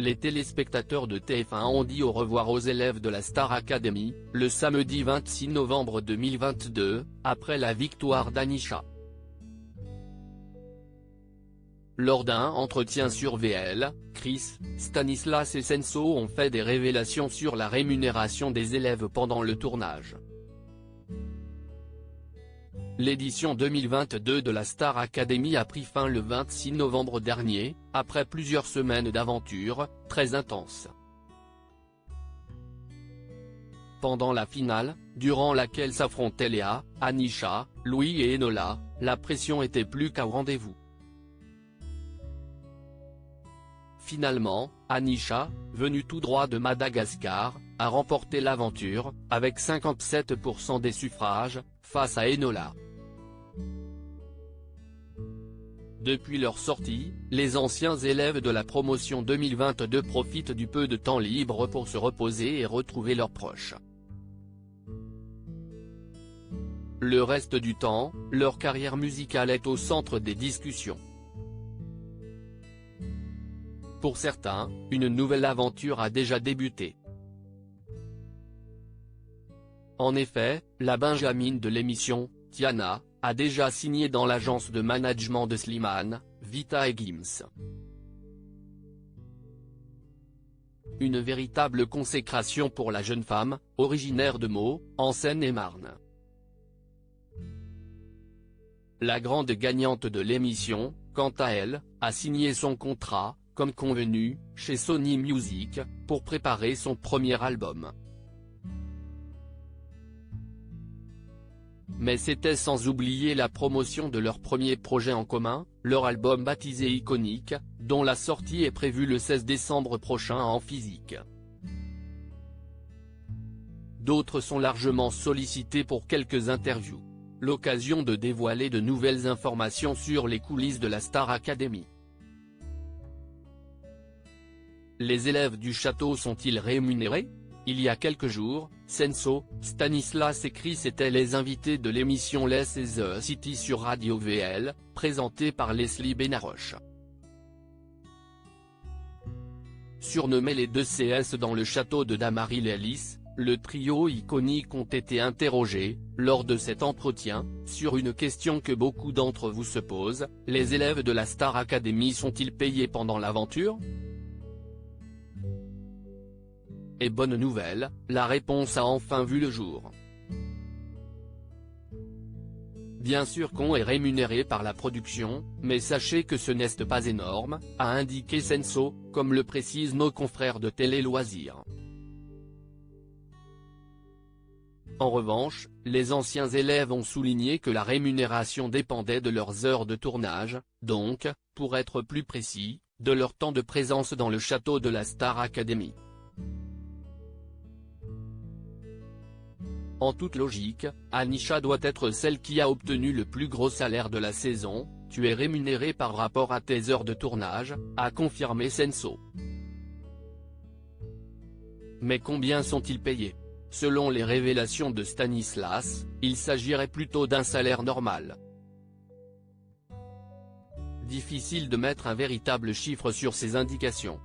Les téléspectateurs de TF1 ont dit au revoir aux élèves de la Star Academy, le samedi 26 novembre 2022, après la victoire d'Anisha. Lors d'un entretien sur VL, Chris, Stanislas et Senso ont fait des révélations sur la rémunération des élèves pendant le tournage. L'édition 2022 de la Star Academy a pris fin le 26 novembre dernier, après plusieurs semaines d'aventures, très intenses. Pendant la finale, durant laquelle s'affrontaient Léa, Anisha, Louis et Enola, la pression était plus qu'au rendez-vous. Finalement, Anisha, venue tout droit de Madagascar, a remporté l'aventure, avec 57% des suffrages, face à Enola. Depuis leur sortie, les anciens élèves de la promotion 2022 profitent du peu de temps libre pour se reposer et retrouver leurs proches. Le reste du temps, leur carrière musicale est au centre des discussions. Pour certains, une nouvelle aventure a déjà débuté. En effet, la Benjamine de l'émission, Tiana, a déjà signé dans l'agence de management de Slimane, Vita et Gims. Une véritable consécration pour la jeune femme, originaire de Meaux, en Seine-et-Marne. La grande gagnante de l'émission, quant à elle, a signé son contrat, comme convenu, chez Sony Music, pour préparer son premier album. Mais c'était sans oublier la promotion de leur premier projet en commun, leur album baptisé Iconique, dont la sortie est prévue le 16 décembre prochain en physique. D'autres sont largement sollicités pour quelques interviews. L'occasion de dévoiler de nouvelles informations sur les coulisses de la Star Academy. Les élèves du château sont-ils rémunérés ? Il y a quelques jours, Senso, Stanislas et Chris étaient les invités de l'émission Les et The City sur Radio VL, présentée par Leslie Benaroche. Surnommés les deux CS dans le château de Damary-Lélis, le trio iconique ont été interrogés, lors de cet entretien, sur une question que beaucoup d'entre vous se posent, les élèves de la Star Academy sont-ils payés pendant l'aventure ? Et bonne nouvelle, la réponse a enfin vu le jour. Bien sûr qu'on est rémunéré par la production, mais sachez que ce n'est pas énorme, a indiqué Senso, comme le précisent nos confrères de Télé Loisirs. En revanche, les anciens élèves ont souligné que la rémunération dépendait de leurs heures de tournage, donc, pour être plus précis, de leur temps de présence dans le château de la Star Academy. En toute logique, Anisha doit être celle qui a obtenu le plus gros salaire de la saison, tu es rémunéré par rapport à tes heures de tournage, a confirmé Senso. Mais combien sont-ils payés ? Selon les révélations de Stanislas, il s'agirait plutôt d'un salaire normal. Difficile de mettre un véritable chiffre sur ces indications.